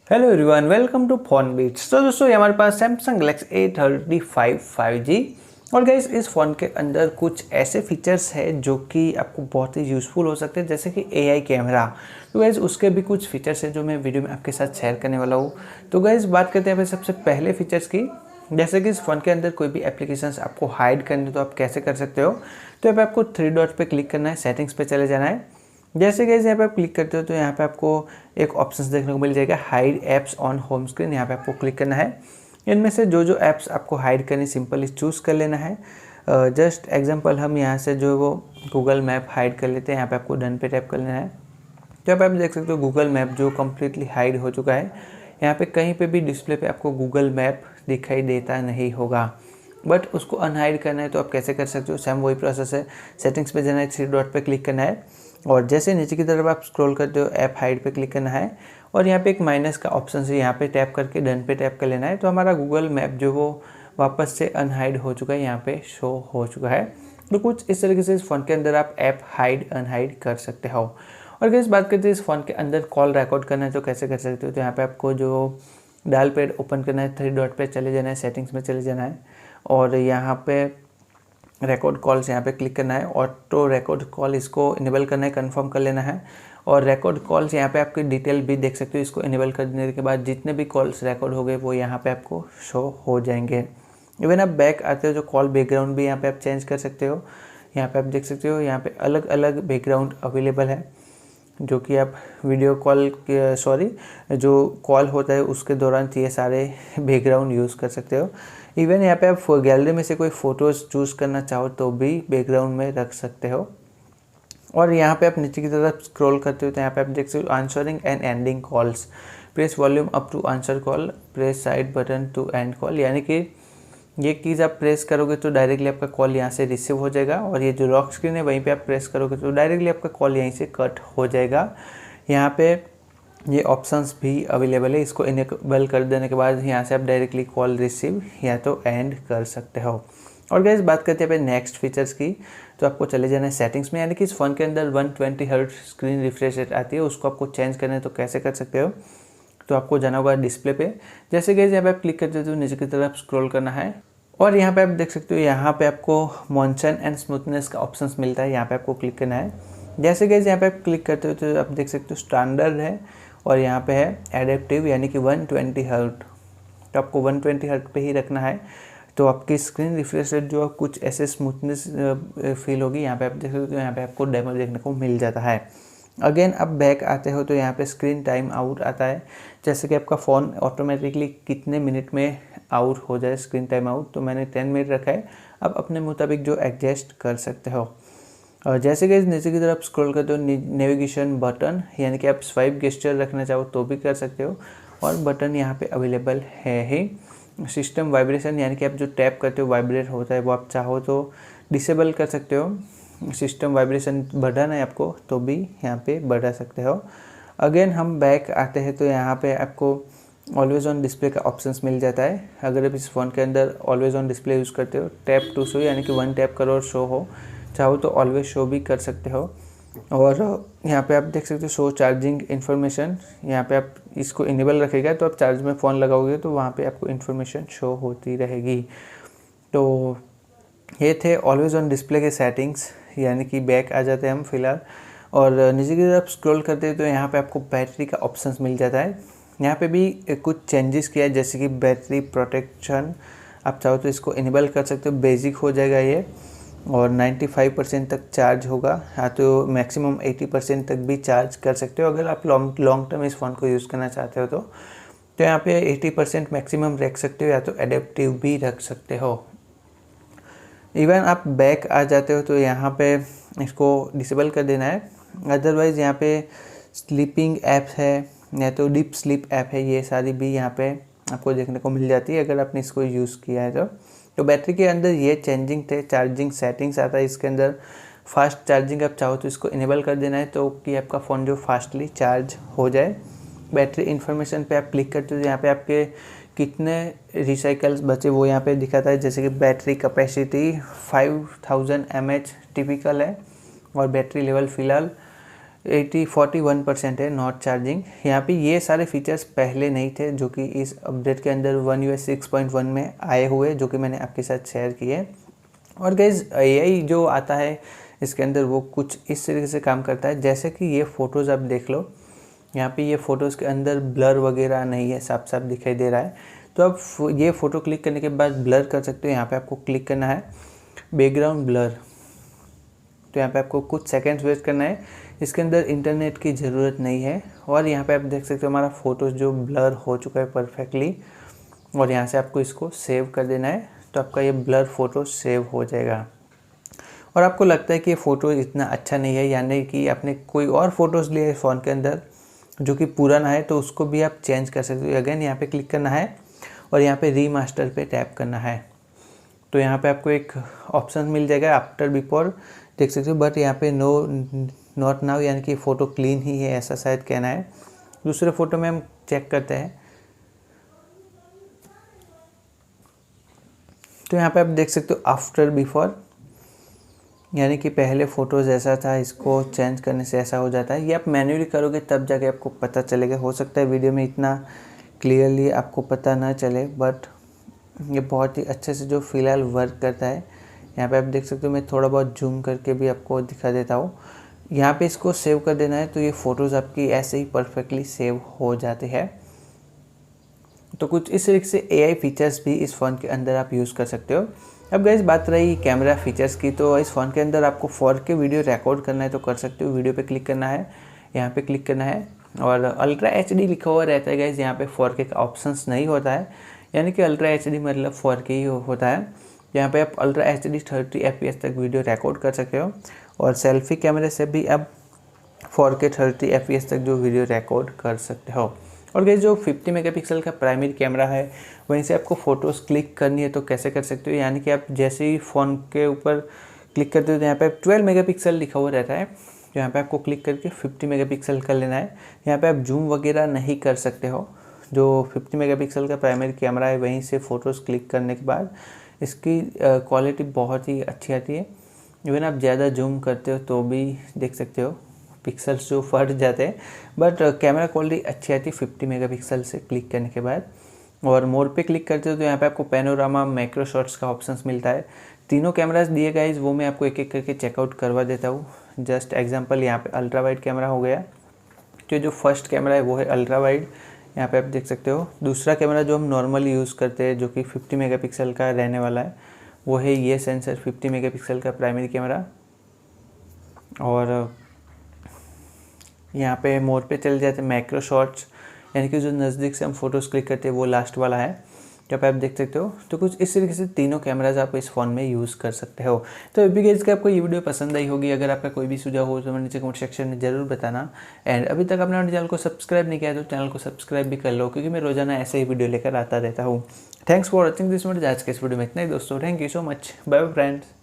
Hello everyone, welcome to Phone Beats. तो दोस्तों, ये हमारे पास सैमसंग गैलेक्सी A35 5G। और गाइस, इस फ़ोन के अंदर कुछ ऐसे फीचर्स हैं जो कि आपको बहुत ही यूज़फुल हो सकते हैं, जैसे कि AI कैमरा। तो गाइस, उसके भी कुछ फीचर्स हैं जो मैं वीडियो में आपके साथ शेयर करने वाला हूँ। तो गाइस, बात करते हैं सबसे पहले फीचर्स की। जैसे कि इस फ़ोन के अंदर कोई भी एप्लीकेशंस आपको हाइड करनी, तो आप कैसे कर सकते हो। तो यहाँ पे आपको थ्री डॉट पे क्लिक करना है, सेटिंग्स पे चले जाना है। जैसे कि यहाँ पे आप क्लिक करते हो तो यहाँ पे आपको एक ऑप्शंस देखने को मिल जाएगा, hide apps on home screen. यहाँ पे आपको क्लिक करना है। इनमें से जो जो ऐप्स आपको हाइड करनी, सिंपली चूज़ कर लेना है। जस्ट एग्जांपल, हम यहाँ से जो वो गूगल मैप हाइड कर लेते हैं। यहाँ पे आपको डन पे टैप कर लेना है। तो यहाँ पे आप देख सकते हो गूगल मैप जो कम्प्लीटली हाइड हो चुका है। यहाँ पे कहीं पे भी डिस्प्ले पे आपको गूगल मैप दिखाई देता नहीं होगा। बट उसको अनहाइड करना है तो आप कैसे कर सकते हो, सेम वही प्रोसेस है। सेटिंग्स पे जाना है, थ्री डॉट पे क्लिक करना है और जैसे नीचे की तरफ आप स्क्रॉल करते हो, ऐप हाइड पे क्लिक करना है और यहाँ पे एक माइनस का ऑप्शन है, यहाँ पे टैप करके डन पे टैप कर लेना है। तो हमारा गूगल मैप जो वो वापस से अनहाइड हो चुका है, यहाँ पे शो हो चुका है। तो कुछ इस तरीके से इस फ़ोन के अंदर आप ऐप हाइड अनहाइड कर सकते हो। और अगर इस बात करते हैं इस फ़ोन के अंदर कॉल रिकॉर्ड करना है तो कैसे कर सकते हो। तो यहाँ पे आपको जो डायल पैड ओपन करना है, थ्री डॉट पे चले जाना है, सेटिंग्स में चले जाना है और यहाँ पे रिकॉर्ड कॉल्स यहाँ पे क्लिक करना है। ऑटो रिकॉर्ड कॉल इसको इनेबल करना है, कंफर्म कर लेना है। और रिकॉर्ड कॉल्स यहाँ पे आपकी डिटेल भी देख सकते हो। इसको इनेबल करने के बाद जितने भी कॉल्स रिकॉर्ड हो गए वो यहाँ पे आपको शो हो जाएंगे। इवन आप बैक आते हो जो कॉल बैकग्राउंड भी यहाँ पे आप चेंज कर सकते हो। यहाँ पे आप देख सकते हो, यहाँ पे अलग अलग बैकग्राउंड अवेलेबल है जो कि आप वीडियो कॉल जो कॉल होता है उसके दौरान ये सारे बैकग्राउंड यूज़ कर सकते हो। इवन यहाँ पे आप गैलरी में से कोई फ़ोटोज़ चूज़ करना चाहो तो भी बैकग्राउंड में रख सकते हो। और यहाँ पे आप नीचे की तरफ स्क्रॉल करते हो तो यहाँ पे आप देख सकते हो answering and ending calls, press volume up to answer call, press side button to end call. यानी कि ये कीज़ आप प्रेस करोगे तो डायरेक्टली आपका कॉल यहाँ से रिसीव हो जाएगा और ये जो लॉक स्क्रीन है वहीं पे आप प्रेस करोगे तो डायरेक्टली आपका कॉल यहीं से कट हो जाएगा। यहाँ पे ये ऑप्शंस भी अवेलेबल है। इसको इनेबल कर देने के बाद यहाँ से आप डायरेक्टली कॉल रिसीव या तो एंड कर सकते हो। और गाइस, बात करते हैं नेक्स्ट फीचर्स की। तो आपको चले जाना है सेटिंग्स में। यानी कि इस फ़ोन के अंदर 120 हर्ट्ज स्क्रीन रिफ्रेश रेट आती है, उसको आपको चेंज करना है तो कैसे कर सकते हो। तो आपको जाना होगा डिस्प्ले पे। जैसे गाइस यहाँ पे आप क्लिक करते हो तो नीचे की तरफ स्क्रॉल करना है और यहाँ पे आप देख सकते हो, यहाँ पे आपको मॉन्सन एंड स्मूथनेस का ऑप्शंस मिलता है, यहाँ पे आपको क्लिक करना है। जैसे गाइस यहाँ पे आप क्लिक करते हो तो आप देख सकते हो स्टैंडर्ड है और यहाँ पे है एडेप्टिव यानी कि 120 हर्ट। तो आपको 120 हर्ट पे ही रखना है तो आपकी स्क्रीन रिफ्रेश रेट जो कुछ ऐसे स्मूथनेस फील होगी। यहाँ पे आप देख सकते हो, यहाँ पे आपको डेमो देखने को मिल जाता है। अगेन अब बैक आते हो तो यहाँ पे स्क्रीन टाइम आउट आता है, जैसे कि आपका फ़ोन ऑटोमेटिकली कितने मिनट में आउट हो जाए स्क्रीन टाइम आउट। तो मैंने 10 मिनट रखा है, आप अपने मुताबिक जो एडजस्ट कर सकते हो। और जैसे कि नीचे की तरफ स्क्रॉल करते हो, नेविगेशन बटन यानी कि आप स्वाइप गेस्चर रखना चाहो तो भी कर सकते हो और बटन यहाँ पे अवेलेबल है ही। सिस्टम वाइब्रेशन यानी कि आप जो टैप करते हो वाइब्रेट होता है, वो आप चाहो तो डिसेबल कर सकते हो। सिस्टम वाइब्रेशन बढ़ाना है आपको तो भी यहाँ पे बढ़ा सकते हो। अगेन हम बैक आते हैं तो यहाँ पे आपको ऑलवेज ऑन डिस्प्ले का ऑप्शंस मिल जाता है। अगर आप इस फ़ोन के अंदर ऑलवेज ऑन डिस्प्ले यूज़ करते हो, टैप टू शो यानी कि वन टैप करो और शो हो, चाहो तो ऑलवेज शो भी कर सकते हो। और यहाँ पे आप देख सकते हो शो चार्जिंग इन्फॉर्मेशन, यहाँ पे आप इसको इनेबल रखेगा तो आप चार्ज में फ़ोन लगाओगे तो वहाँ पे आपको इन्फॉर्मेशन शो होती रहेगी। तो ये थे ऑलवेज ऑन डिस्प्ले के सेटिंग्स। यानी कि बैक आ जाते हैं हम फिलहाल और नीचे की तरफ स्क्रॉल करते हैं तो यहाँ पे आपको बैटरी का ऑप्शंस मिल जाता है। यहाँ पे भी कुछ चेंजेस किया है, जैसे कि बैटरी प्रोटेक्शन आप चाहो तो इसको इनेबल कर सकते हो, बेसिक हो जाएगा ये और 95% तक चार्ज होगा। हाँ, तो मैक्सिमम 80% तक भी चार्ज कर सकते हो अगर आप लॉन्ग टर्म इस फ़ोन को यूज़ करना चाहते हो तो यहाँ पे 80% मैक्सिमम रख सकते हो या तो एडेप्टिव भी रख सकते हो। इवन आप बैक आ जाते हो तो यहाँ पे इसको डिसेबल कर देना है। अदरवाइज़ यहाँ पे स्लीपिंग ऐप है या तो डीप स्लीप ऐप है, ये सारी भी यहाँ पे आपको देखने को मिल जाती है अगर आपने इसको यूज़ किया है तो बैटरी के अंदर ये चेंजिंग थे। चार्जिंग सेटिंग्स आता है इसके अंदर, फास्ट चार्जिंग आप चाहो तो इसको इनेबल कर देना है तो कि आपका फ़ोन जो फास्टली चार्ज हो जाए। बैटरी इन्फॉर्मेशन पे आप क्लिक करते हो तो यहाँ पे आपके कितने रिसाइकल्स बचे वो यहाँ पे दिखाता है। जैसे कि बैटरी कैपेसिटी 5000 mAh टिपिकल है और बैटरी लेवल फ़िलहाल 41% है नॉट चार्जिंग। यहाँ पे ये सारे फीचर्स पहले नहीं थे जो कि इस अपडेट के अंदर One UI 6.1 में आए हुए, जो कि मैंने आपके साथ शेयर किए। और गाइज AI जो आता है इसके अंदर वो कुछ इस तरीके से काम करता है, जैसे कि ये फ़ोटोज़ आप देख लो, यहाँ पे ये फ़ोटोज़ के अंदर ब्लर वगैरह नहीं है, साफ साफ दिखाई दे रहा है। तो आप ये फ़ोटो क्लिक करने के बाद ब्लर कर सकते हो। यहाँ पे आपको क्लिक करना है बैकग्राउंड ब्लर, तो यहाँ पे आपको कुछ सेकंड्स वेट करना है। इसके अंदर इंटरनेट की ज़रूरत नहीं है। और यहाँ पे आप देख सकते हो हमारा फ़ोटोज़ जो ब्लर हो चुका है परफेक्टली, और यहाँ से आपको इसको सेव कर देना है, तो आपका ये ब्लर फ़ोटो सेव हो जाएगा। और आपको लगता है कि ये फ़ोटो इतना अच्छा नहीं है, यानी कि आपने कोई और फ़ोटोज़ लिए फ़ोन के अंदर जो कि पुराना है, तो उसको भी आप चेंज कर सकते हो। अगेन यहाँ पे क्लिक करना है और यहाँ पे रीमास्टर पे टैप करना है, तो यहाँ पे आपको एक ऑप्शन मिल जाएगा आफ्टर बिफोर, देख सकते हो। बट यहाँ पे नॉट नाउ, यानी कि फ़ोटो क्लीन ही है, ऐसा शायद कहना है। दूसरे फ़ोटो में हम चेक करते हैं, तो यहाँ पे आप देख सकते हो आफ्टर बिफोर, यानी कि पहले फ़ोटोज़ ऐसा था, इसको चेंज करने से ऐसा हो जाता है। ये आप मैन्युअली करोगे तब जाके आपको पता चलेगा। हो सकता है वीडियो में इतना क्लियरली आपको पता ना चले, बट ये बहुत ही अच्छे से जो फ़िलहाल वर्क करता है। यहाँ पे आप देख सकते हो, मैं थोड़ा बहुत जूम करके भी आपको दिखा देता हूँ। यहाँ पे इसको सेव कर देना है, तो ये फ़ोटोज़ आपकी ऐसे ही परफेक्टली सेव हो जाती है। तो कुछ इस तरीके से AI फीचर्स भी इस फ़ोन के अंदर आप यूज़ कर सकते हो। अब गाइस बात रही कैमरा फीचर्स की, तो इस फ़ोन के अंदर आपको 4K वीडियो रिकॉर्ड करना है तो कर सकते हो। वीडियो पे क्लिक करना है, यहाँ पे क्लिक करना है और अल्ट्रा HD लिखा हुआ रहता है गाइस। यहाँ पे 4K का ऑप्शंस नहीं होता है, यानी कि अल्ट्रा HD मतलब 4K ही होता है। यहाँ पे आप अल्ट्रा HD 30 FPS तक वीडियो रिकॉर्ड कर सकते हो, और सेल्फी कैमरे से भी आप 4K 30 FPS तक जो वीडियो रिकॉर्ड कर सकते हो। और गाइस जो 50 मेगापिक्सल का प्राइमरी कैमरा है, वहीं से आपको फ़ोटोज़ क्लिक करनी है तो कैसे कर सकते हो, यानी कि आप जैसे ही फ़ोन के ऊपर क्लिक करते हो तो यहाँ पे 12 मेगापिक्सल लिखा हुआ रहता है, तो यहाँ पे आपको क्लिक करके 50 मेगापिक्सल कर लेना है। यहाँ पे आप जूम वगैरह नहीं कर सकते हो। जो 50 मेगापिक्सल का प्राइमरी कैमरा है, वहीं से फ़ोटोज़ क्लिक करने के बाद इसकी क्वालिटी बहुत ही अच्छी आती है। इवन आप ज़्यादा जूम करते हो तो भी देख सकते हो पिक्सल्स जो फट जाते हैं, बट कैमरा क्वालिटी अच्छी आती है 50 मेगापिक्सल से क्लिक करने के बाद। और मोर पे क्लिक करते हो तो यहाँ पे आपको पैनोरामा, मैक्रो शॉट्स का ऑप्शंस मिलता है। तीनों कैमरास दिए गाइस, वो मैं आपको एक एक करके चेकआउट करवा देता हूँ। जस्ट एग्जांपल, यहाँ पे अल्ट्रा वाइड कैमरा हो गया, तो जो फर्स्ट कैमरा है वो है अल्ट्रा वाइड, यहाँ पे आप देख सकते हो। दूसरा कैमरा जो हम नॉर्मली यूज़ करते हैं, जो कि 50 मेगापिक्सल का रहने वाला है, वो है ये सेंसर 50 मेगापिक्सल का प्राइमरी कैमरा। और यहाँ पे मोड पे चले जाते हैं मैक्रो शॉट्स, यानी कि जो नज़दीक से हम फोटोज़ क्लिक करते हैं वो लास्ट वाला है, जब आप देख सकते हो। तो कुछ इस तरीके से तीनों कैमराज आप इस फ़ोन में यूज़ कर सकते हो। तो अभी गाइस कि आपको ये वीडियो पसंद आई होगी। अगर आपका कोई भी सुझाव हो तो मैं नीचे कमेंट सेक्शन में ज़रूर बताना। एंड अभी तक आपने चैनल को सब्सक्राइब नहीं किया तो चैनल को सब्सक्राइब भी कर लो, क्योंकि मैं रोजाना ऐसे ही वीडियो लेकर आता रहता हूँ। Thanks for watching this video. आज के इस वीडियो में इतना ही दोस्तों। Thank you so much. Bye bye friends.